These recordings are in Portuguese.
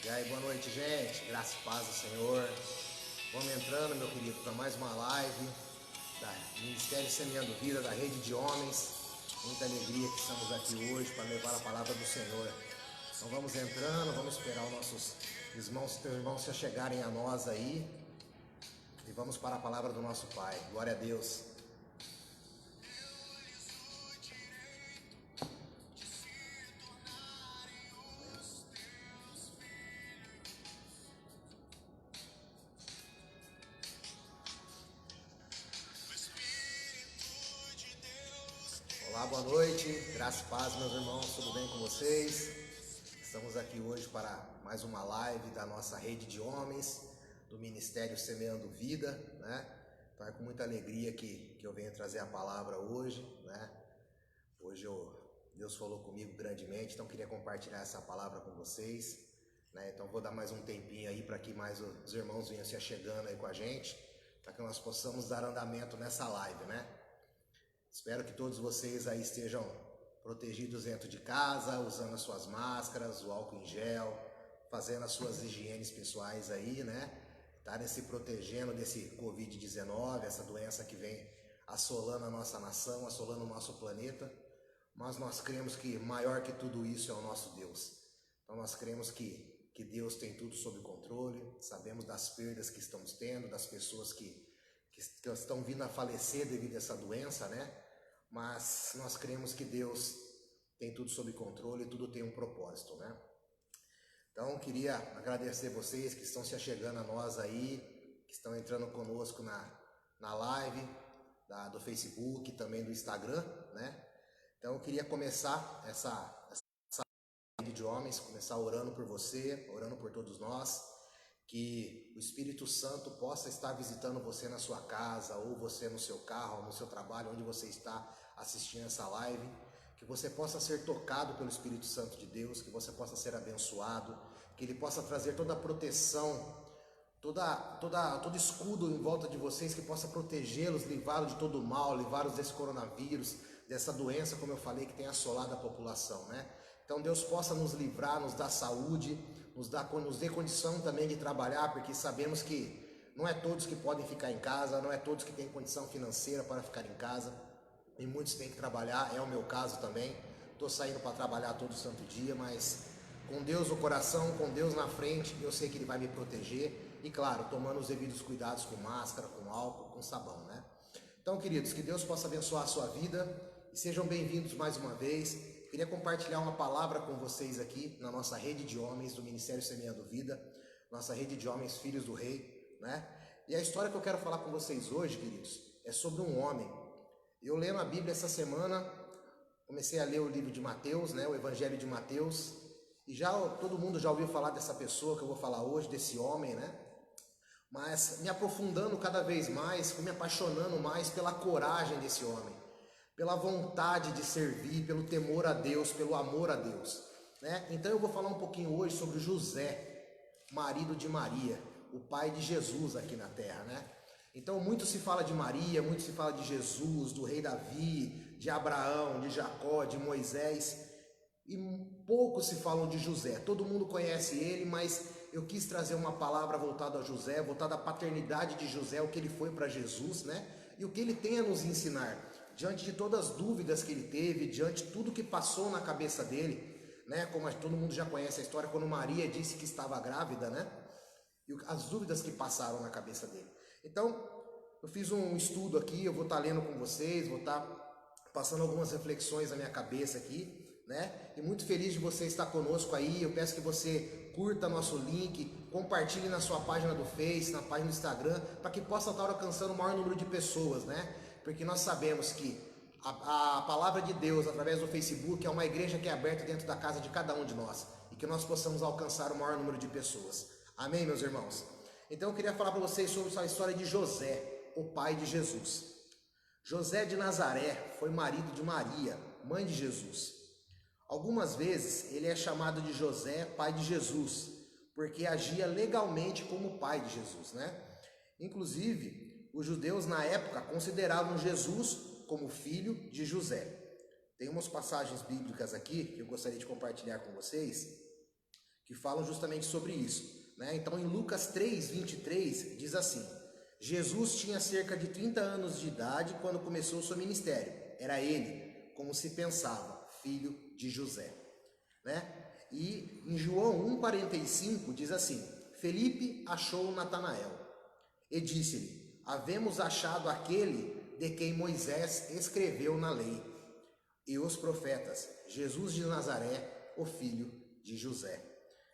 E aí, boa noite, gente. Graça e paz do Senhor. Vamos entrando, meu querido, para mais uma live da Ministério Semeando Vida, da Rede de Homens. Muita alegria que estamos aqui hoje para levar a palavra do Senhor. Então vamos entrando, vamos esperar os nossos irmãos se chegarem a nós aí. E vamos para a palavra do nosso Pai. Glória a Deus. Olá, boa noite, graça e paz, meus irmãos, tudo bem com vocês? Estamos aqui hoje para mais uma live da nossa rede de homens, do Ministério Semeando Vida, né? Então é com muita alegria que eu venho trazer a palavra hoje, né? Hoje Deus falou comigo grandemente, então queria compartilhar essa palavra com vocês, né? Então vou dar mais um tempinho aí para que mais os irmãos venham se achegando aí com a gente, para que nós possamos dar andamento nessa live, né? Espero que todos vocês aí estejam protegidos dentro de casa, usando as suas máscaras, o álcool em gel, fazendo as suas higienes pessoais aí, né? Estarem se protegendo desse Covid-19, essa doença que vem assolando a nossa nação, assolando o nosso planeta. Mas nós cremos que maior que tudo isso é o nosso Deus. Então nós cremos que Deus tem tudo sob controle, sabemos das perdas que estamos tendo, das pessoas que estão vindo a falecer devido a essa doença, né? Mas nós cremos que Deus tem tudo sob controle e tudo tem um propósito, né? Então queria agradecer vocês que estão se achegando a nós aí, que estão entrando conosco na live do Facebook, também do Instagram, né? Então eu queria começar essa rede de homens, começar orando por você, orando por todos nós, que o Espírito Santo possa estar visitando você na sua casa, ou você no seu carro, ou no seu trabalho, onde você está assistindo essa live, que você possa ser tocado pelo Espírito Santo de Deus, que você possa ser abençoado, que Ele possa trazer toda a proteção, todo escudo em volta de vocês, que possa protegê-los, livrá-los de todo o mal, livrá-los desse coronavírus, dessa doença, como eu falei, que tem assolado a população, né? Então Deus possa nos livrar, nos dar saúde, nos dê condição também de trabalhar, porque sabemos que não é todos que podem ficar em casa, não é todos que têm condição financeira para ficar em casa, e muitos têm que trabalhar, é o meu caso também. Estou saindo para trabalhar todo santo dia, mas com Deus no coração, com Deus na frente, eu sei que Ele vai me proteger, e claro, tomando os devidos cuidados com máscara, com álcool, com sabão, né? Então, queridos, que Deus possa abençoar a sua vida, e sejam bem-vindos mais uma vez. Queria compartilhar uma palavra com vocês aqui na nossa rede de homens do Ministério Semeando Vida, nossa rede de homens filhos do Rei, né? E a história que eu quero falar com vocês hoje, queridos, é sobre um homem. Eu lendo a Bíblia essa semana, comecei a ler o livro de Mateus, né? O Evangelho de Mateus, e todo mundo já ouviu falar dessa pessoa que eu vou falar hoje, desse homem, né? Mas me aprofundando cada vez mais, fui me apaixonando mais pela coragem desse homem, pela vontade de servir, pelo temor a Deus, pelo amor a Deus, né? Então eu vou falar um pouquinho hoje sobre José, marido de Maria, o pai de Jesus aqui na terra, né? Então muito se fala de Maria, muito se fala de Jesus, do rei Davi, de Abraão, de Jacó, de Moisés, e pouco se falam de José. Todo mundo conhece ele, mas eu quis trazer uma palavra voltada a José, voltada à paternidade de José, o que ele foi para Jesus, né? E o que ele tem a nos ensinar, diante de todas as dúvidas que ele teve, diante de tudo que passou na cabeça dele, né? Como todo mundo já conhece a história, quando Maria disse que estava grávida, né? E as dúvidas que passaram na cabeça dele. Então, eu fiz um estudo aqui, eu vou estar lendo com vocês, vou estar passando algumas reflexões na minha cabeça aqui, né? E muito feliz de você estar conosco aí. Eu peço que você curta nosso link, compartilhe na sua página do Face, na página do Instagram, para que possa estar alcançando o maior número de pessoas, né? Porque nós sabemos que a palavra de Deus através do Facebook é uma igreja que é aberta dentro da casa de cada um de nós, e que nós possamos alcançar o maior número de pessoas. Amém, meus irmãos? Então eu queria falar para vocês sobre a história de José, o pai de Jesus. José de Nazaré foi marido de Maria, mãe de Jesus. Algumas vezes ele é chamado de José, pai de Jesus, porque agia legalmente como pai de Jesus, né? Inclusive, os judeus na época consideravam Jesus como filho de José. Tem umas passagens bíblicas aqui que eu gostaria de compartilhar com vocês, que falam justamente sobre isso, né? Então, em Lucas 3:23 diz assim: Jesus tinha cerca de 30 anos de idade quando começou o seu ministério. Era ele, como se pensava, filho de José, né? E em João 1:45 diz assim: Felipe achou Natanael e disse-lhe: havemos achado aquele de quem Moisés escreveu na lei e os profetas, Jesus de Nazaré, o filho de José.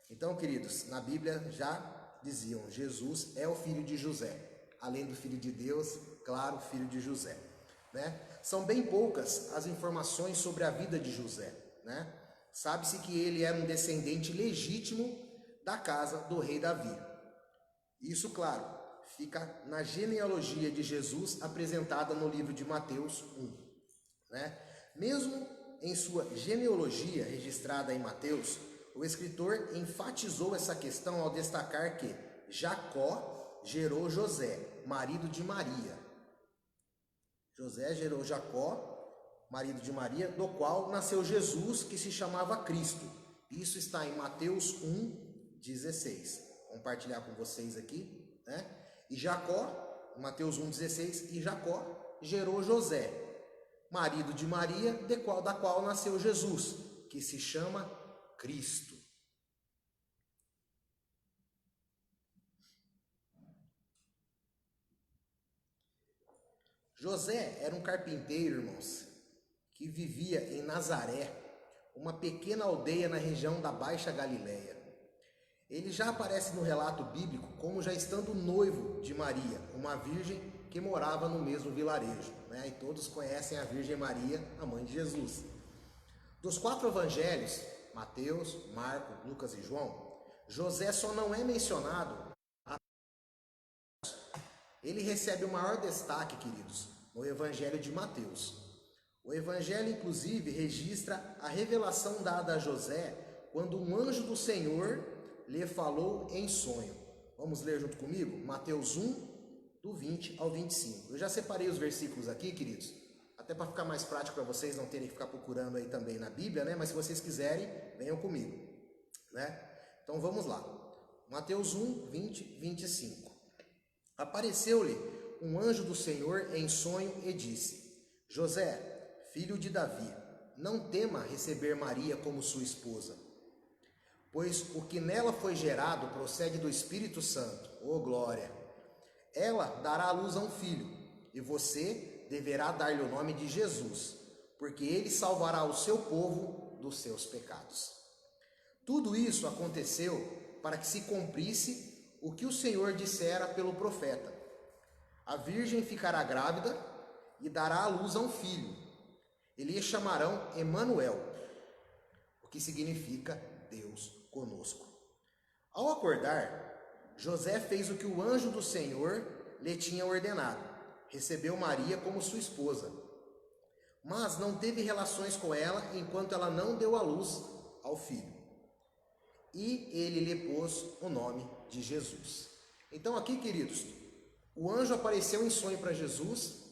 Então, queridos, na Bíblia já diziam: Jesus é o filho de José, além do filho de Deus, claro, filho de José, né? São bem poucas as informações sobre a vida de José, né? Sabe-se que ele era um descendente legítimo da casa do rei Davi. Isso, claro, fica na genealogia de Jesus apresentada no livro de Mateus 1, né? Mesmo em sua genealogia registrada em Mateus, o escritor enfatizou essa questão ao destacar que Jacó gerou José, marido de Maria. José gerou Jacó, marido de Maria, do qual nasceu Jesus, que se chamava Cristo. Isso está em Mateus 1:16. Vou compartilhar com vocês aqui, né? E Jacó, Mateus 1:16, e Jacó gerou José, marido de Maria, da qual nasceu Jesus, que se chama Cristo. José era um carpinteiro, irmãos, que vivia em Nazaré, uma pequena aldeia na região da Baixa Galileia. Ele já aparece no relato bíblico como já estando noivo de Maria, uma virgem que morava no mesmo vilarejo, né? E todos conhecem a Virgem Maria, a mãe de Jesus. Dos 4 evangelhos, Mateus, Marcos, Lucas e João, José só não é mencionado. Ele recebe o maior destaque, queridos, no evangelho de Mateus. O evangelho, inclusive, registra a revelação dada a José quando um anjo do Senhor lhe falou em sonho. Vamos ler junto comigo? Mateus 1, do 20 ao 25. Eu já separei os versículos aqui, queridos, até para ficar mais prático para vocês não terem que ficar procurando aí também na Bíblia, né? Mas se vocês quiserem, venham comigo, né? Então vamos lá. Mateus 1, 20, 25. Apareceu-lhe um anjo do Senhor em sonho e disse: José, filho de Davi, não tema receber Maria como sua esposa, pois o que nela foi gerado procede do Espírito Santo. Oh, glória! Ela dará à luz a um filho, e você deverá dar-lhe o nome de Jesus, porque ele salvará o seu povo dos seus pecados. Tudo isso aconteceu para que se cumprisse o que o Senhor dissera pelo profeta: a virgem ficará grávida e dará à luz a um filho. Eles chamarão Emanuel, o que significa Deus conosco. Ao acordar, José fez o que o anjo do Senhor lhe tinha ordenado. Recebeu Maria como sua esposa, mas não teve relações com ela enquanto ela não deu à luz ao filho. E ele lhe pôs o nome de Jesus. Então aqui, queridos, o anjo apareceu em sonho para Jesus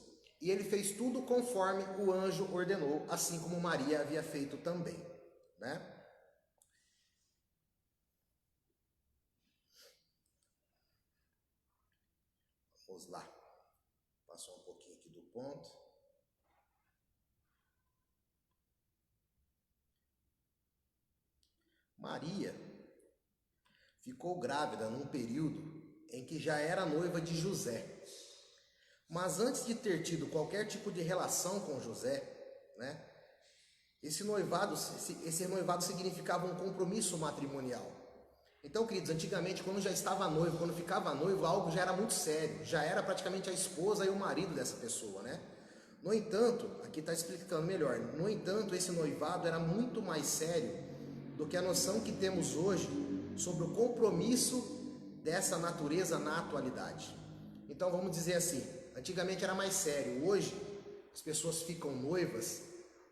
e ele fez tudo conforme o anjo ordenou, assim como Maria havia feito também, né? Vamos lá. Passou um pouquinho aqui do ponto. Maria ficou grávida num período em que já era noiva de José. Mas antes de ter tido qualquer tipo de relação com José, né, esse noivado significava um compromisso matrimonial. Então, queridos, antigamente, quando já estava noivo, quando ficava noivo, algo já era muito sério, já era praticamente a esposa e o marido dessa pessoa, né? No entanto, aqui está explicando melhor, no entanto, esse noivado era muito mais sério do que a noção que temos hoje sobre o compromisso dessa natureza na atualidade. Então, vamos dizer assim, antigamente era mais sério, hoje as pessoas ficam noivas,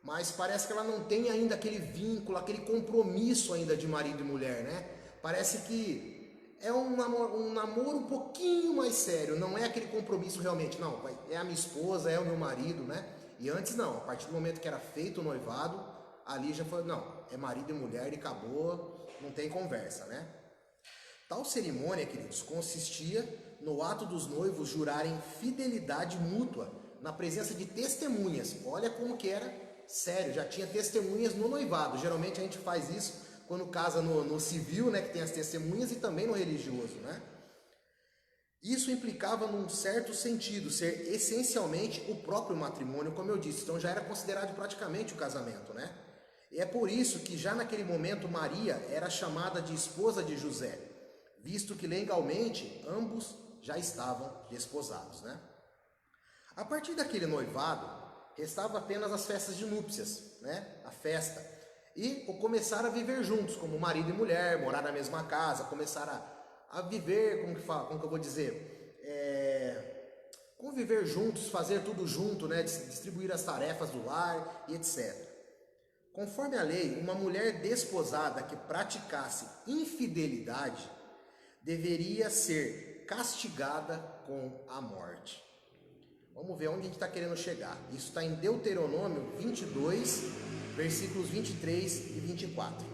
mas parece que ela não tem ainda aquele vínculo, aquele compromisso ainda de marido e mulher, né? Parece que é um namoro um pouquinho mais sério, não é aquele compromisso realmente, não, é a minha esposa, é o meu marido, né? E antes não, a partir do momento que era feito o noivado, ali já foi, não, é marido e mulher e acabou, não tem conversa, né? Tal cerimônia, queridos, consistia no ato dos noivos jurarem fidelidade mútua na presença de testemunhas. Olha como que era sério, já tinha testemunhas no noivado. Geralmente a gente faz isso quando casa no civil, né, que tem as testemunhas, e também no religioso, né? Isso implicava num certo sentido ser essencialmente o próprio matrimônio, como eu disse. Então já era considerado praticamente o casamento, né? E é por isso que já naquele momento Maria era chamada de esposa de José, visto que legalmente ambos já estavam desposados, né? A partir daquele noivado, restava apenas as festas de núpcias, né? A festa. E o começar a viver juntos, como marido e mulher, morar na mesma casa, começar a viver, como que eu vou dizer? Conviver juntos, fazer tudo junto, né? Distribuir as tarefas do lar e etc. Conforme a lei, uma mulher desposada que praticasse infidelidade deveria ser castigada com a morte. Vamos ver onde a gente está querendo chegar. Isso está em Deuteronômio 22, versículos 23 e 24.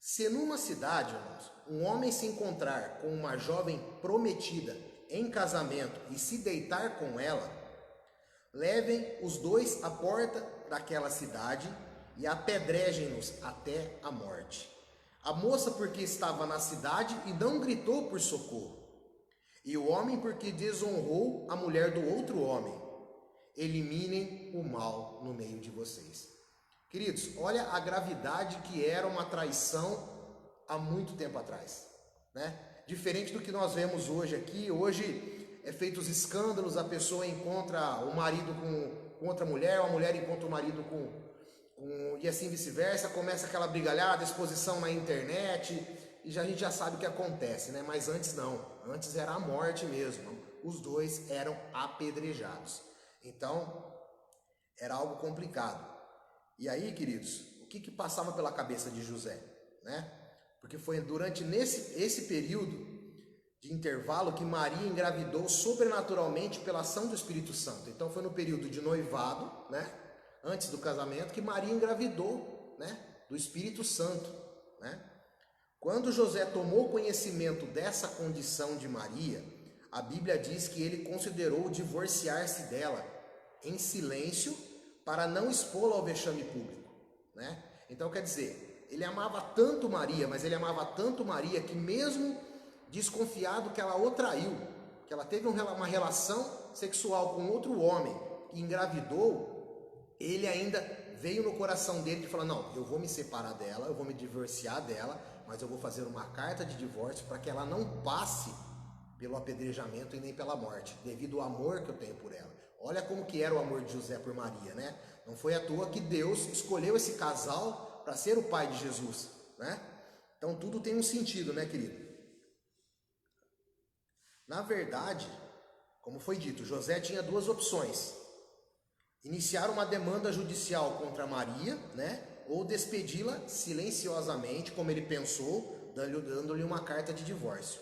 Se numa cidade, irmãos, um homem se encontrar com uma jovem prometida em casamento e se deitar com ela, levem os dois à porta daquela cidade e apedrejem-nos até a morte. A moça porque estava na cidade e não gritou por socorro, e o homem porque desonrou a mulher do outro homem. Eliminem o mal no meio de vocês. Queridos, olha a gravidade que era uma traição há muito tempo atrás, né? Diferente do que nós vemos hoje aqui. Hoje é feito os escândalos, a pessoa encontra o marido com outra mulher, ou a mulher encontra o marido e assim vice-versa, começa aquela brigalhada, exposição na internet, e a gente já sabe o que acontece, né? Mas antes não, antes era a morte mesmo, os dois eram apedrejados. Então, era algo complicado. E aí, queridos, o que passava pela cabeça de José, né? Porque foi durante esse período de intervalo que Maria engravidou sobrenaturalmente pela ação do Espírito Santo. Então foi no período de noivado, né? Antes do casamento, que Maria engravidou, né? Do Espírito Santo, né? Quando José tomou conhecimento dessa condição de Maria, a Bíblia diz que ele considerou divorciar-se dela em silêncio para não expô-la ao vexame público, né? Então quer dizer, ele amava tanto Maria, mas ele amava tanto Maria que mesmo desconfiado que ela o traiu, que ela teve uma relação sexual com outro homem e engravidou, ele ainda veio no coração dele de falar, não, eu vou me separar dela, eu vou me divorciar dela, mas eu vou fazer uma carta de divórcio para que ela não passe pelo apedrejamento e nem pela morte, devido ao amor que eu tenho por ela. Olha como que era o amor de José por Maria, né? Não foi à toa que Deus escolheu esse casal para ser o pai de Jesus, né? Então tudo tem um sentido, né, querido? Na verdade, como foi dito, José tinha duas opções: iniciar uma demanda judicial contra Maria, né? Ou despedi-la silenciosamente, como ele pensou, dando-lhe uma carta de divórcio.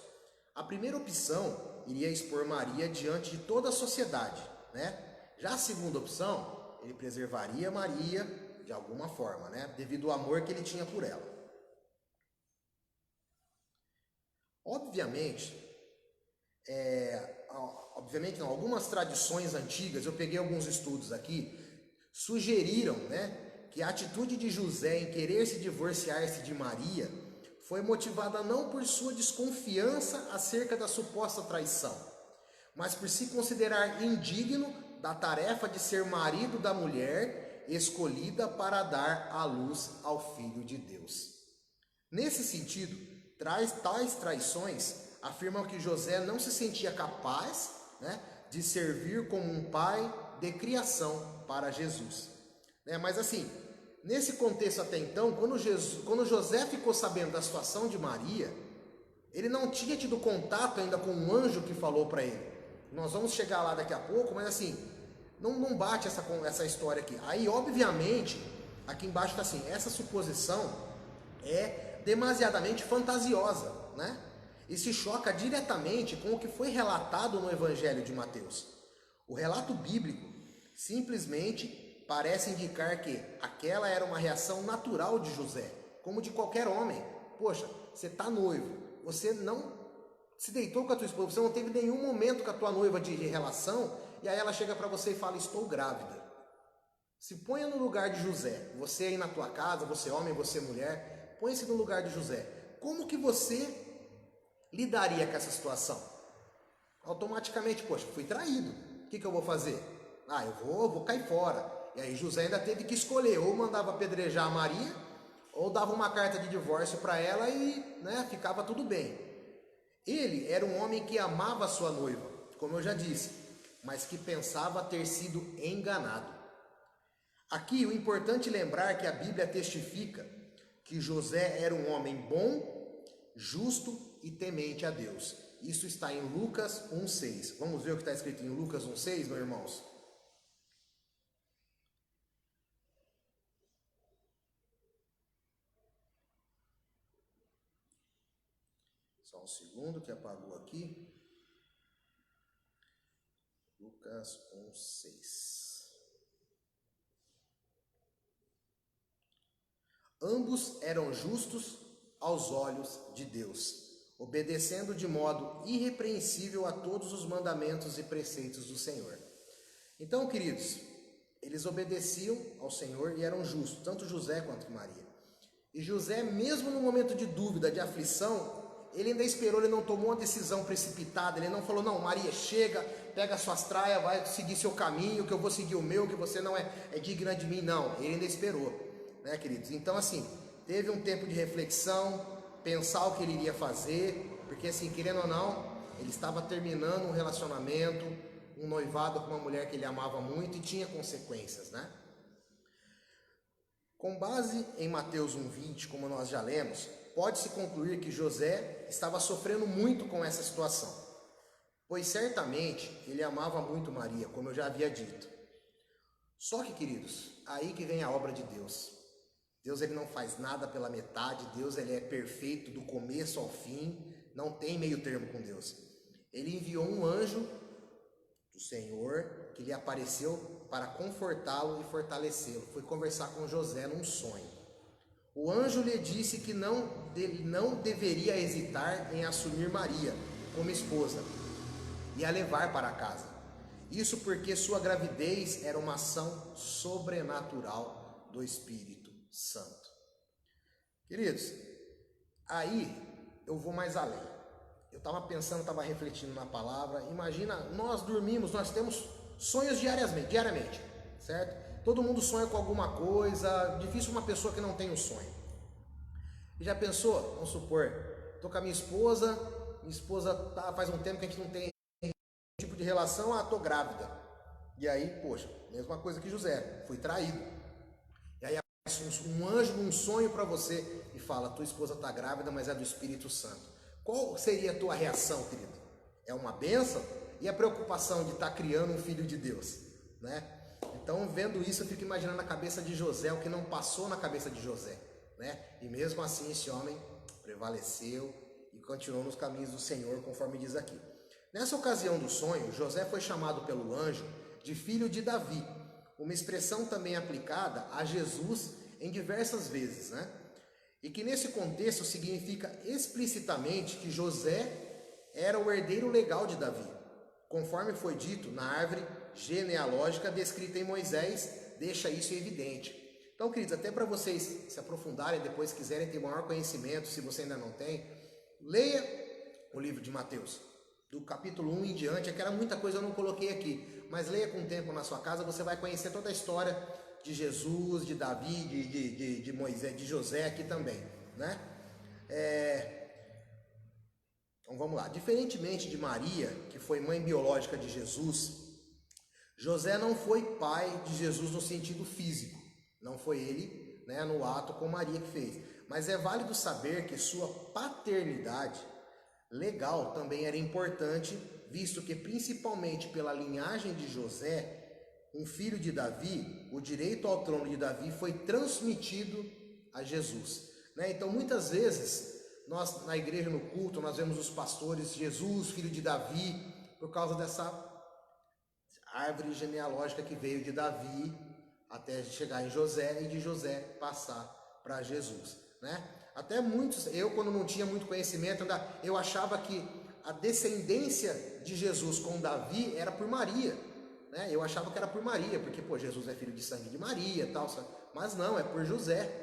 A primeira opção iria expor Maria diante de toda a sociedade, né? Já a segunda opção, ele preservaria Maria de alguma forma, né? Devido ao amor que ele tinha por ela. Obviamente, algumas tradições antigas, eu peguei alguns estudos aqui, sugeriram, né, que a atitude de José em querer se divorciar-se de Maria foi motivada não por sua desconfiança acerca da suposta traição, mas por se considerar indigno da tarefa de ser marido da mulher escolhida para dar à luz ao Filho de Deus. Nesse sentido, tais traições afirmam que José não se sentia capaz, né, de servir como um pai de criação para Jesus, né? Mas assim, nesse contexto até então, quando José ficou sabendo da situação de Maria, ele não tinha tido contato ainda com um anjo que falou para ele. Nós vamos chegar lá daqui a pouco, mas assim, não bate essa história aqui. Aí, obviamente, aqui embaixo está assim, essa suposição é demasiadamente fantasiosa, né? E se choca diretamente com o que foi relatado no Evangelho de Mateus. O relato bíblico simplesmente parece indicar que aquela era uma reação natural de José, como de qualquer homem. Poxa, você está noivo, você não se deitou com a tua esposa, você não teve nenhum momento com a tua noiva de relação, e aí ela chega para você e fala, estou grávida. Se ponha no lugar de José, você aí na tua casa, você homem, você mulher, põe-se no lugar de José. Como que você lidaria com essa situação? Automaticamente, poxa, fui traído, o que eu vou fazer? Ah, eu vou cair fora. E aí José ainda teve que escolher, ou mandava apedrejar a Maria, ou dava uma carta de divórcio para ela e ficava tudo bem. Ele era um homem que amava a sua noiva, como eu já disse, mas que pensava ter sido enganado. Aqui o importante lembrar que a Bíblia testifica que José era um homem bom, justo e temente a Deus. Isso está em Lucas 1,6. Vamos ver o que está escrito em Lucas 1,6, meus irmãos? Só um segundo que apagou aqui. Lucas 1,6. Ambos eram justos aos olhos de Deus, obedecendo de modo irrepreensível a todos os mandamentos e preceitos do Senhor. Então, queridos, eles obedeciam ao Senhor e eram justos, tanto José quanto Maria. E José, mesmo no momento de dúvida, de aflição, ele ainda esperou, ele não tomou uma decisão precipitada, ele não falou, não, Maria, chega, pega suas traias, vai seguir seu caminho, que eu vou seguir o meu, que você não é digna de mim, não. Ele ainda esperou, né, queridos? Então, assim, teve um tempo de reflexão, pensar o que ele iria fazer, porque, assim, querendo ou não, ele estava terminando um relacionamento, um noivado com uma mulher que ele amava muito e tinha consequências, né? Com base em Mateus 1,20, como nós já lemos, pode-se concluir que José estava sofrendo muito com essa situação, pois certamente ele amava muito Maria, como eu já havia dito. Só que, queridos, aí que vem a obra de Deus. Deus, ele não faz nada pela metade, Deus, ele é perfeito do começo ao fim, não tem meio termo com Deus. Ele enviou um anjo do Senhor que lhe apareceu para confortá-lo e fortalecê-lo. Foi conversar com José num sonho. O anjo lhe disse que não deveria hesitar em assumir Maria como esposa e a levar para casa. Isso porque sua gravidez era uma ação sobrenatural do Espírito Santo. Queridos, aí eu vou mais além. Eu estava pensando, estava refletindo na palavra. Imagina, nós dormimos, nós temos sonhos diariamente, certo? Todo mundo sonha com alguma coisa, difícil uma pessoa que não tem um sonho. E já pensou, vamos supor, estou com a minha esposa faz um tempo que a gente não tem tipo de relação, estou grávida. E aí, poxa, mesma coisa que José, fui traído. E aí aparece um anjo num sonho para você e fala, tua esposa está grávida, mas é do Espírito Santo. Qual seria a tua reação, querido? É uma bênção? E a preocupação de estar criando um filho de Deus, né? Então, vendo isso, eu fico imaginando a cabeça de José, o que não passou na cabeça de José, né? E mesmo assim, esse homem prevaleceu e continuou nos caminhos do Senhor, conforme diz aqui. Nessa ocasião do sonho, José foi chamado pelo anjo de filho de Davi, uma expressão também aplicada a Jesus em diversas vezes, né? E que nesse contexto significa explicitamente que José era o herdeiro legal de Davi, conforme foi dito na árvore genealógica descrita em Moisés, deixa isso evidente. Então, queridos, até para vocês se aprofundarem, depois quiserem ter maior conhecimento, se você ainda não tem, leia o livro de Mateus, do capítulo 1 em diante. Aquela muita coisa eu não coloquei aqui, mas leia com o tempo na sua casa, você vai conhecer toda a história de Jesus, de Davi, de Moisés, de José aqui também, né? Então vamos lá. Diferentemente de Maria, que foi mãe biológica de Jesus, José não foi pai de Jesus no sentido físico. Não foi ele, né, no ato com Maria que fez. Mas é válido saber que sua paternidade legal também era importante, visto que principalmente pela linhagem de José, um filho de Davi, o direito ao trono de Davi foi transmitido a Jesus, né? Então muitas vezes nós na igreja, no culto, nós vemos os pastores, Jesus, filho de Davi, por causa dessa árvore genealógica que veio de Davi até chegar em José e de José passar para Jesus, né? Até muitos, eu quando não tinha muito conhecimento, eu achava que a descendência de Jesus com Davi era por Maria, né? Eu achava que era por Maria, porque pô, Jesus é filho de sangue de Maria, tal, mas não, é por José.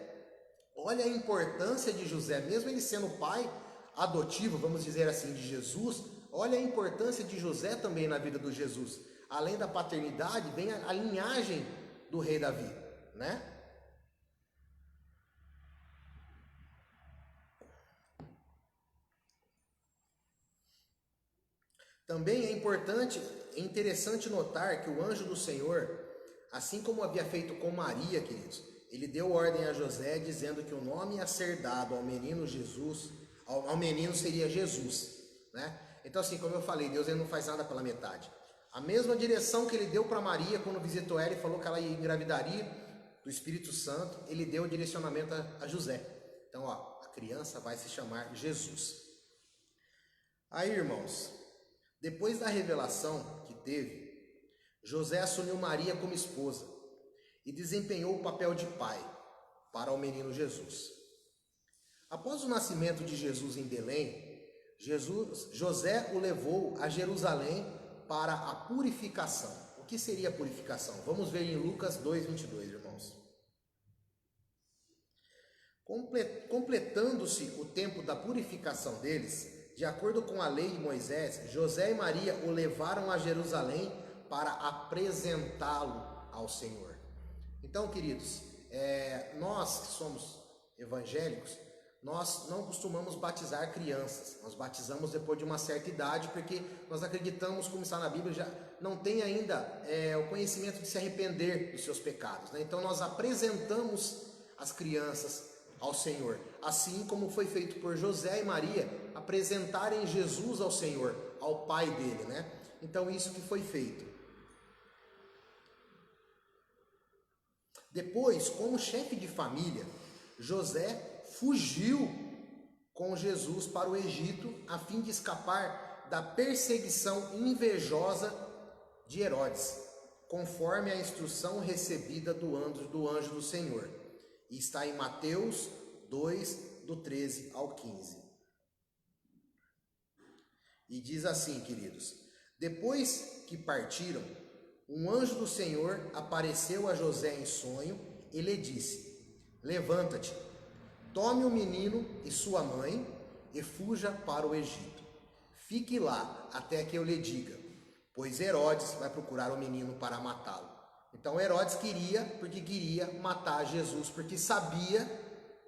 Olha a importância de José, mesmo ele sendo pai adotivo, vamos dizer assim, de Jesus. Olha a importância de José também na vida do Jesus. Além da paternidade, vem a linhagem do rei Davi, né? Também é interessante notar que o anjo do Senhor, assim como havia feito com Maria, queridos, ele deu ordem a José dizendo que o nome a ser dado ao menino Jesus, ao menino seria Jesus, né? Então assim, como eu falei, Deus ele não faz nada pela metade. A mesma direção que ele deu para Maria quando visitou ela e falou que ela engravidaria do Espírito Santo, ele deu o direcionamento a José. Então, ó, a criança vai se chamar Jesus. Aí, irmãos, depois da revelação que teve, José assumiu Maria como esposa e desempenhou o papel de pai para o menino Jesus. Após o nascimento de Jesus em Belém, José o levou a Jerusalém para a purificação. O que seria a purificação? Vamos ver em Lucas 2:22, irmãos. Completando-se o tempo da purificação deles, de acordo com a lei de Moisés, José e Maria o levaram a Jerusalém para apresentá-lo ao Senhor. Então, queridos, nós que somos evangélicos, nós não costumamos batizar crianças. Nós batizamos depois de uma certa idade, porque nós acreditamos, como está na Bíblia, já não tem ainda o conhecimento de se arrepender dos seus pecados, né? Então nós apresentamos as crianças ao Senhor, assim como foi feito por José e Maria apresentarem Jesus ao Senhor, ao pai dele, né? Então isso que foi feito. Depois, como chefe de família, José fugiu com Jesus para o Egito a fim de escapar da perseguição invejosa de Herodes, conforme a instrução recebida do anjo do Senhor. E está em Mateus 2, do 13 ao 15. E diz assim, queridos: depois que partiram, um anjo do Senhor apareceu a José em sonho e lhe disse: levanta-te, tome o menino e sua mãe e fuja para o Egito. Fique lá até que eu lhe diga, pois Herodes vai procurar o menino para matá-lo. Então Herodes queria matar Jesus, porque sabia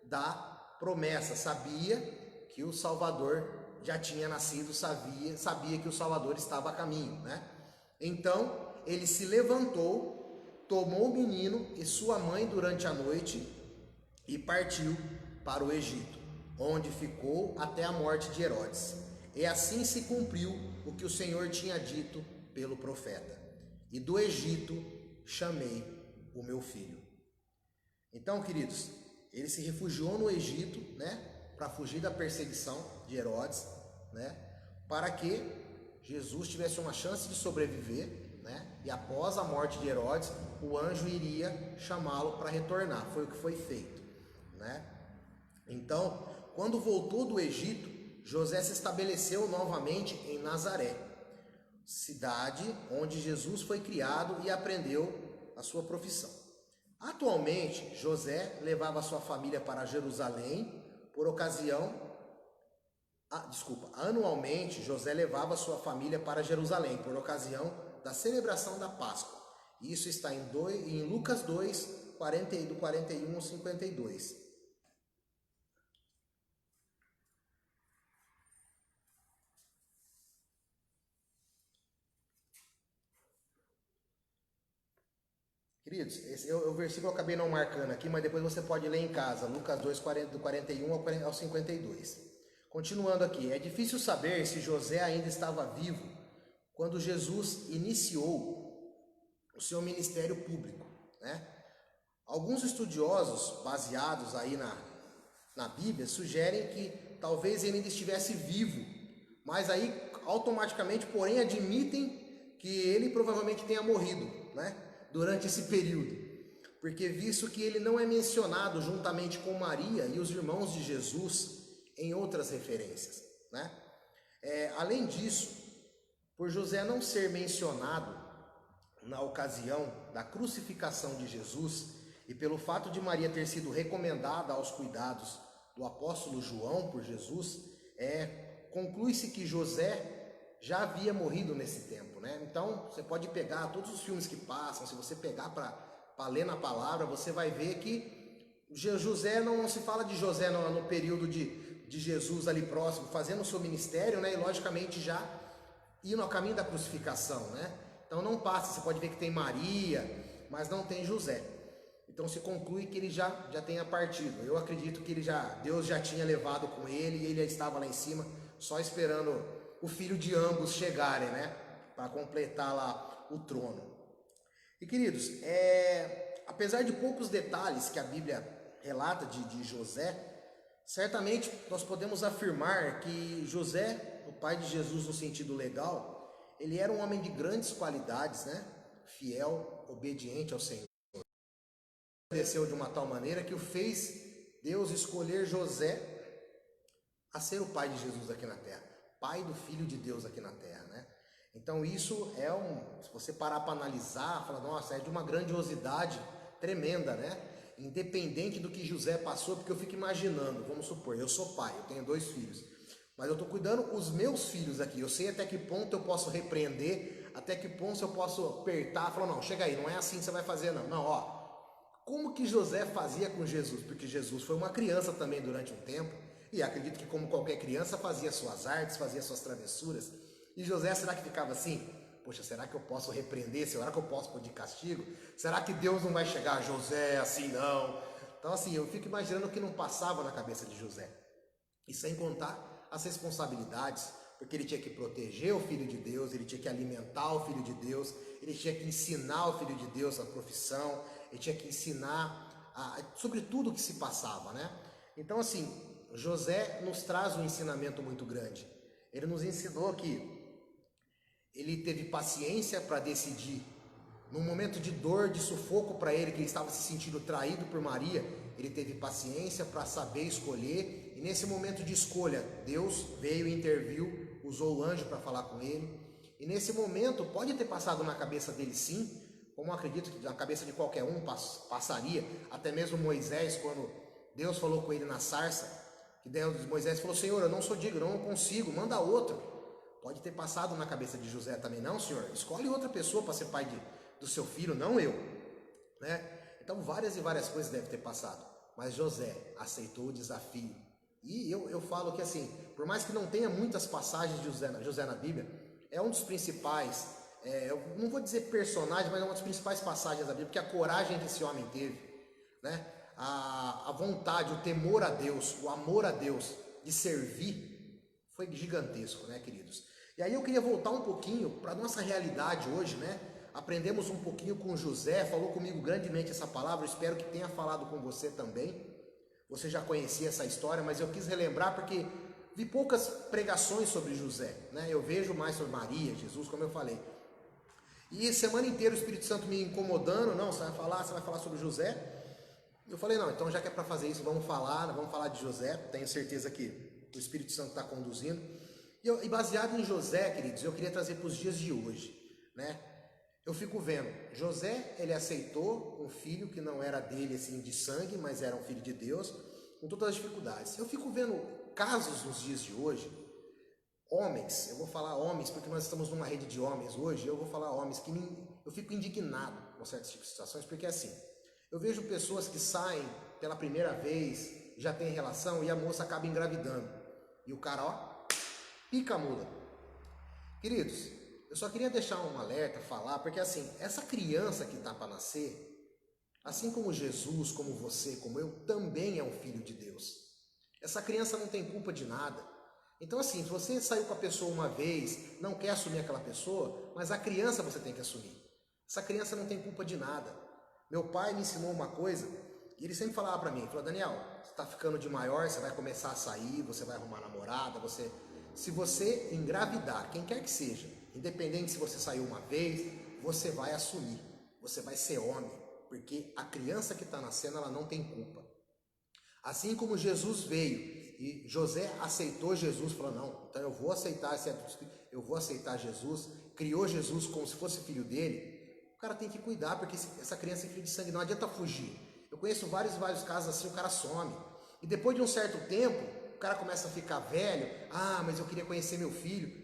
da promessa, sabia que o Salvador já tinha nascido, sabia que o Salvador estava a caminho, né? Então ele se levantou, tomou o menino e sua mãe durante a noite e partiu para o Egito, onde ficou até a morte de Herodes. E assim se cumpriu o que o Senhor tinha dito pelo profeta: e do Egito chamei o meu filho. Então, queridos, ele se refugiou no Egito, né, para fugir da perseguição de Herodes, né, para que Jesus tivesse uma chance de sobreviver, né, e após a morte de Herodes, o anjo iria chamá-lo para retornar. Foi o que foi feito, né? Então, quando voltou do Egito, José se estabeleceu novamente em Nazaré, cidade onde Jesus foi criado e aprendeu a sua profissão. Atualmente, José levava sua família para Jerusalém por ocasião... Anualmente, José levava sua família para Jerusalém por ocasião da celebração da Páscoa. Isso está em Lucas 2, do 41 ao 52. Queridos, esse é o versículo eu acabei não marcando aqui, mas depois você pode ler em casa, Lucas 2, do 41 ao 52. Continuando aqui, é difícil saber se José ainda estava vivo quando Jesus iniciou o seu ministério público, né? Alguns estudiosos, baseados aí na Bíblia, sugerem que talvez ele ainda estivesse vivo, mas aí automaticamente, porém, admitem que ele provavelmente tenha morrido, né, durante esse período. porque visto que ele não é mencionado juntamente com Maria e os irmãos de Jesus em outras referências, né? Além disso, por José não ser mencionado na ocasião da crucificação de Jesus e pelo fato de Maria ter sido recomendada aos cuidados do apóstolo João por Jesus, conclui-se que José já havia morrido nesse tempo, né? Então, você pode pegar todos os filmes que passam, se você pegar para ler na palavra, você vai ver que José, não se fala de José no período de Jesus ali próximo, fazendo o seu ministério, né? E logicamente já indo ao caminho da crucificação, né? Então não passa, você pode ver que tem Maria, mas não tem José. Então se conclui que ele já tenha partido. Eu acredito que Deus já tinha levado com ele e ele já estava lá em cima, só esperando o filho de ambos chegarem, né? Para completar lá o trono. E queridos, apesar de poucos detalhes que a Bíblia relata de José, certamente nós podemos afirmar que José, o pai de Jesus no sentido legal, ele era um homem de grandes qualidades, né? Fiel, obediente ao Senhor. Obedeceu de uma tal maneira que o fez Deus escolher José a ser o pai de Jesus aqui na terra, pai do Filho de Deus aqui na terra, né? Então isso se você parar para analisar, fala, nossa, é de uma grandiosidade tremenda, né? Independente do que José passou, porque eu fico imaginando, vamos supor, eu sou pai, eu tenho 2 filhos, mas eu estou cuidando os meus filhos aqui, eu sei até que ponto eu posso repreender, até que ponto eu posso apertar, falar, não, chega aí, não é assim que você vai fazer não, ó, como que José fazia com Jesus? Porque Jesus foi uma criança também durante um tempo, e acredito que como qualquer criança fazia suas artes, fazia suas travessuras, e José será que ficava assim? Poxa, será que eu posso repreender? Será que eu posso pôr de castigo? Será que Deus não vai chegar a José assim não? Então assim, eu fico imaginando o que não passava na cabeça de José. E sem contar as responsabilidades, porque ele tinha que proteger o Filho de Deus, ele tinha que alimentar o Filho de Deus, ele tinha que ensinar o Filho de Deus a profissão, ele tinha que ensinar sobre tudo o que se passava, né? Então assim, José nos traz um ensinamento muito grande. Ele nos ensinou que ele teve paciência para decidir. Num momento de dor, de sufoco para ele, que ele estava se sentindo traído por Maria, ele teve paciência para saber escolher. E nesse momento de escolha, Deus veio e interviu, usou o anjo para falar com ele. E nesse momento, pode ter passado na cabeça dele sim, como eu acredito que na cabeça de qualquer um passaria, até mesmo Moisés, quando Deus falou com ele na sarça, que Moisés falou, Senhor, eu não sou digno, eu não consigo, manda outro. Pode ter passado na cabeça de José também, não, Senhor, escolhe outra pessoa para ser pai do seu filho, não eu, né? Então várias e várias coisas devem ter passado, mas José aceitou o desafio. E eu falo que assim, por mais que não tenha muitas passagens de José na Bíblia, é um dos principais, eu não vou dizer personagem, mas é uma das principais passagens da Bíblia, porque a coragem que esse homem teve, né? A vontade, o temor a Deus, o amor a Deus de servir, foi gigantesco, né, queridos? E aí eu queria voltar um pouquinho para a nossa realidade hoje, né? Aprendemos um pouquinho com José, falou comigo grandemente essa palavra, eu espero que tenha falado com você também. Você já conhecia essa história, mas eu quis relembrar porque vi poucas pregações sobre José, né? Eu vejo mais sobre Maria, Jesus, como eu falei. E semana inteira o Espírito Santo me incomodando, não, você vai falar sobre José? Eu falei, não, então já que é para fazer isso, vamos falar de José, tenho certeza que o Espírito Santo está conduzindo. E baseado em José, queridos, eu queria trazer para os dias de hoje, né? Eu fico vendo, José, ele aceitou um filho que não era dele, assim, de sangue, mas era um filho de Deus, com todas as dificuldades. Eu fico vendo casos nos dias de hoje, homens, eu vou falar homens, porque nós estamos numa rede de homens hoje, eu vou falar homens, eu fico indignado com certos tipos de situações, porque assim, eu vejo pessoas que saem pela primeira vez, já tem relação, e a moça acaba engravidando. E o cara, ó, pica a mula. Queridos, eu só queria deixar um alerta, falar, porque assim, essa criança que está para nascer, assim como Jesus, como você, como eu, também é um filho de Deus. Essa criança não tem culpa de nada. Então assim, se você saiu com a pessoa uma vez, não quer assumir aquela pessoa, mas a criança você tem que assumir. Essa criança não tem culpa de nada. Meu pai me ensinou uma coisa, e ele sempre falava para mim, falou, Daniel, você está ficando de maior, você vai começar a sair, você vai arrumar namorada, se você engravidar, quem quer que seja, independente se você saiu uma vez, você vai assumir, você vai ser homem, porque a criança que está nascendo, ela não tem culpa. Assim como Jesus veio e José aceitou Jesus, falou, não, então eu vou aceitar Jesus, criou Jesus como se fosse filho dele, o cara tem que cuidar, porque essa criança é filho de sangue, não adianta fugir. Eu conheço vários casos assim, o cara some. E depois de um certo tempo, o cara começa a ficar velho, mas eu queria conhecer meu filho.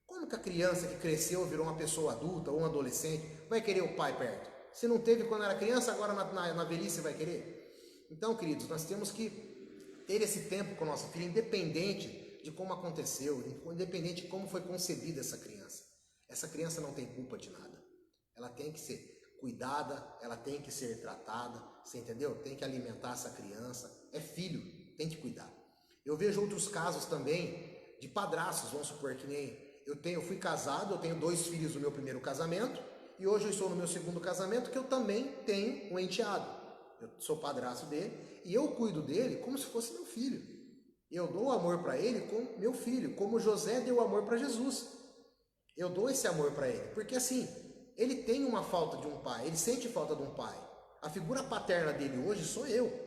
Como que a criança que cresceu, virou uma pessoa adulta ou um adolescente, vai querer o pai perto? Se não teve quando era criança, agora na velhice vai querer? Então, queridos, nós temos que ter esse tempo com o nosso filho, independente de como aconteceu, independente de como foi concebida essa criança. Essa criança não tem culpa de nada. Ela tem que ser cuidada, ela tem que ser tratada, você entendeu? Tem que alimentar essa criança. É filho, tem que cuidar. Eu vejo outros casos também de padrastos, vamos supor que nem eu fui casado, eu tenho 2 filhos do meu primeiro casamento e hoje eu estou no meu segundo casamento que eu também tenho um enteado. Eu sou padrasto dele e eu cuido dele como se fosse meu filho. Eu dou amor para ele como meu filho, como José deu amor para Jesus. Eu dou esse amor para ele, porque assim, ele tem uma falta de um pai, ele sente falta de um pai. A figura paterna dele hoje sou eu.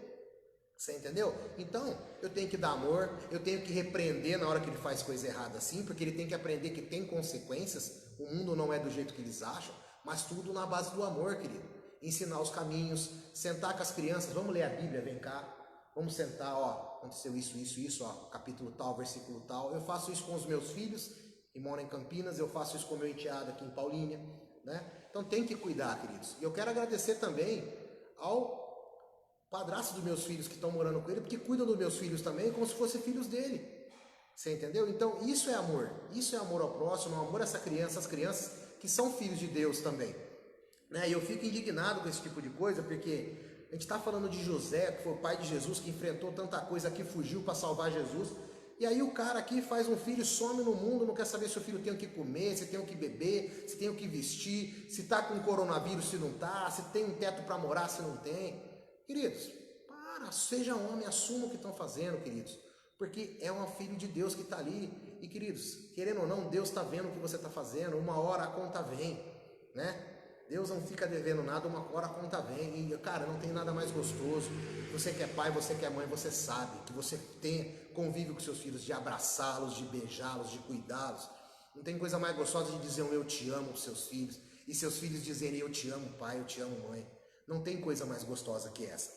Você entendeu? Então, eu tenho que dar amor, eu tenho que repreender na hora que ele faz coisa errada assim, porque ele tem que aprender que tem consequências, o mundo não é do jeito que eles acham, mas tudo na base do amor, querido. Ensinar os caminhos, sentar com as crianças, vamos ler a Bíblia, vem cá, vamos sentar, ó, aconteceu isso, ó, capítulo tal, versículo tal. Eu faço isso com os meus filhos, que moram em Campinas, eu faço isso com o meu enteado aqui em Paulínia, né? Então tem que cuidar, queridos. E eu quero agradecer também ao padrasto dos meus filhos que estão morando com ele, porque cuidam dos meus filhos também como se fossem filhos dele. Você entendeu? Então isso é amor ao próximo, amor a essa criança, as crianças que são filhos de Deus também. Né? E eu fico indignado com esse tipo de coisa, porque a gente está falando de José, que foi o pai de Jesus, que enfrentou tanta coisa aqui, fugiu para salvar Jesus. E aí o cara aqui faz um filho, some no mundo, não quer saber se o filho tem o que comer, se tem o que beber, se tem o que vestir, se está com coronavírus, se não está, se tem um teto para morar, se não tem. Queridos, seja homem, assuma o que estão fazendo, queridos. Porque é um filho de Deus que está ali. E, queridos, querendo ou não, Deus está vendo o que você está fazendo. Uma hora a conta vem, né? Deus não fica devendo nada, uma hora a conta vem. E, cara, não tem nada mais gostoso. Você que é pai, você que é mãe, você sabe que você tem convívio com seus filhos, de abraçá-los, de beijá-los, de cuidá-los. Não tem coisa mais gostosa de dizer um eu te amo para os seus filhos. E seus filhos dizerem eu te amo, pai, eu te amo, mãe. Não tem coisa mais gostosa que essa.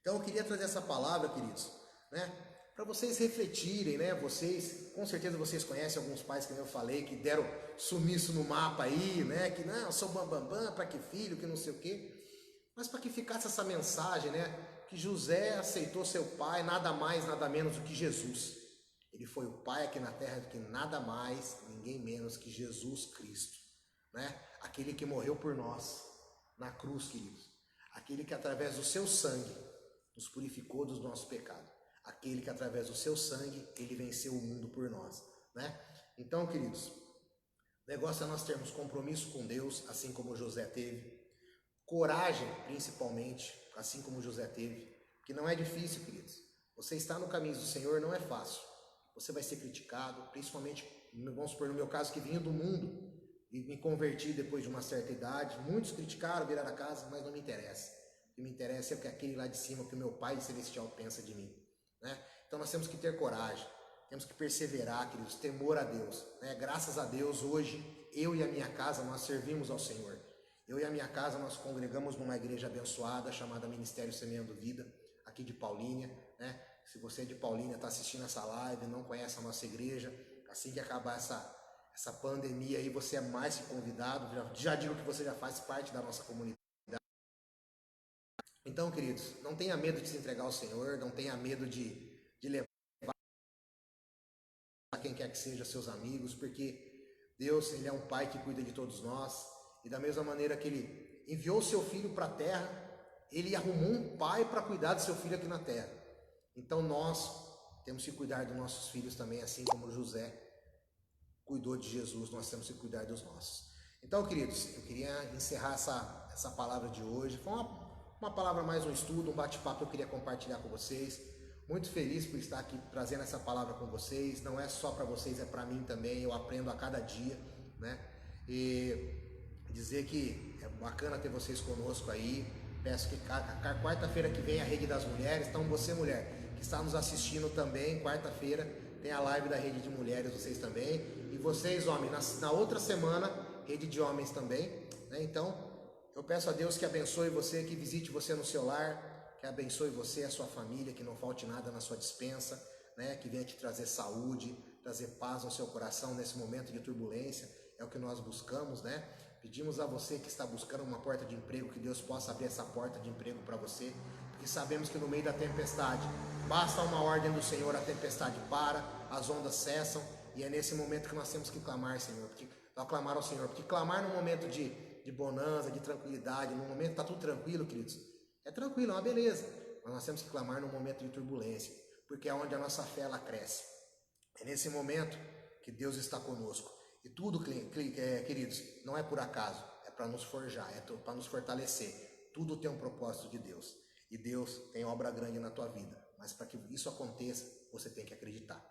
Então eu queria trazer essa palavra, queridos, né, para vocês refletirem, né, vocês, com certeza vocês conhecem alguns pais que eu falei, que deram sumiço no mapa aí, né, que não, eu sou bambambam, para que filho, que não sei o quê, mas para que ficasse essa mensagem, né, que José aceitou seu pai, nada mais, nada menos do que Jesus. Ele foi o pai aqui na terra do que nada mais, ninguém menos que Jesus Cristo, né, aquele que morreu por nós, na cruz, queridos. Aquele que através do seu sangue nos purificou dos nossos pecados. Aquele que através do seu sangue, ele venceu o mundo por nós, né? Então, queridos, o negócio é nós termos compromisso com Deus, assim como José teve. Coragem, principalmente, assim como José teve. Que não é difícil, queridos. Você está no caminho do Senhor, não é fácil. Você vai ser criticado, principalmente, vamos supor, no meu caso, que vinha do mundo e me converti depois de uma certa idade. Muitos criticaram, viraram a casa, mas não me interessa. O que me interessa é o que aquele lá de cima, que o meu Pai Celestial pensa de mim, né? Então nós temos que ter coragem, temos que perseverar, queridos, temor a Deus, né? Graças a Deus, hoje, eu e a minha casa, nós servimos ao Senhor. Eu e a minha casa, nós congregamos numa igreja abençoada, chamada Ministério Semeando Vida, aqui de Paulínia, né? Se você é de Paulínia, está assistindo essa live, não conhece a nossa igreja, assim que acabar essa pandemia aí, você é mais que convidado, já digo que você já faz parte da nossa comunidade. Então, queridos, não tenha medo de se entregar ao Senhor, não tenha medo de levar a quem quer que seja seus amigos, porque Deus, Ele é um Pai que cuida de todos nós, e da mesma maneira que Ele enviou seu Filho para a terra, Ele arrumou um pai para cuidar do seu filho aqui na terra. Então nós temos que cuidar dos nossos filhos também, assim como José cuidou de Jesus, nós temos que cuidar dos nossos. Então, queridos, eu queria encerrar essa palavra de hoje. Foi uma palavra mais um estudo, um bate-papo que eu queria compartilhar com vocês. Muito feliz por estar aqui trazendo essa palavra com vocês. Não é só para vocês, é para mim também. Eu aprendo a cada dia, né? E dizer que é bacana ter vocês conosco aí. Peço que quarta-feira que vem a Rede das Mulheres, então você mulher que está nos assistindo também, quarta-feira tem a live da Rede de Mulheres, vocês também, e vocês homens, na outra semana, Rede de Homens também, né? Então eu peço a Deus que abençoe você, que visite você no seu lar, que abençoe você e a sua família, que não falte nada na sua despensa, né? Que venha te trazer saúde, trazer paz no seu coração nesse momento de turbulência, é o que nós buscamos, né? Pedimos a você que está buscando uma porta de emprego, que Deus possa abrir essa porta de emprego para você, porque sabemos que no meio da tempestade, basta uma ordem do Senhor, a tempestade para, as ondas cessam, e é nesse momento que nós temos que clamar, Senhor, clamar ao Senhor, porque clamar no momento de bonança, de tranquilidade, no momento que está tudo tranquilo, queridos, é tranquilo, é uma beleza, mas nós temos que clamar no momento de turbulência, porque é onde a nossa fé ela cresce. É nesse momento que Deus está conosco. E tudo, queridos, não é por acaso, é para nos forjar, é para nos fortalecer. Tudo tem um propósito de Deus. E Deus tem obra grande na tua vida. Mas para que isso aconteça, você tem que acreditar.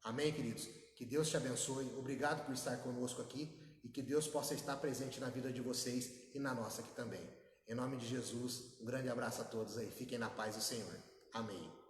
Amém, queridos? Que Deus te abençoe. Obrigado por estar conosco aqui. E que Deus possa estar presente na vida de vocês e na nossa aqui também. Em nome de Jesus, um grande abraço a todos aí. Fiquem na paz do Senhor. Amém.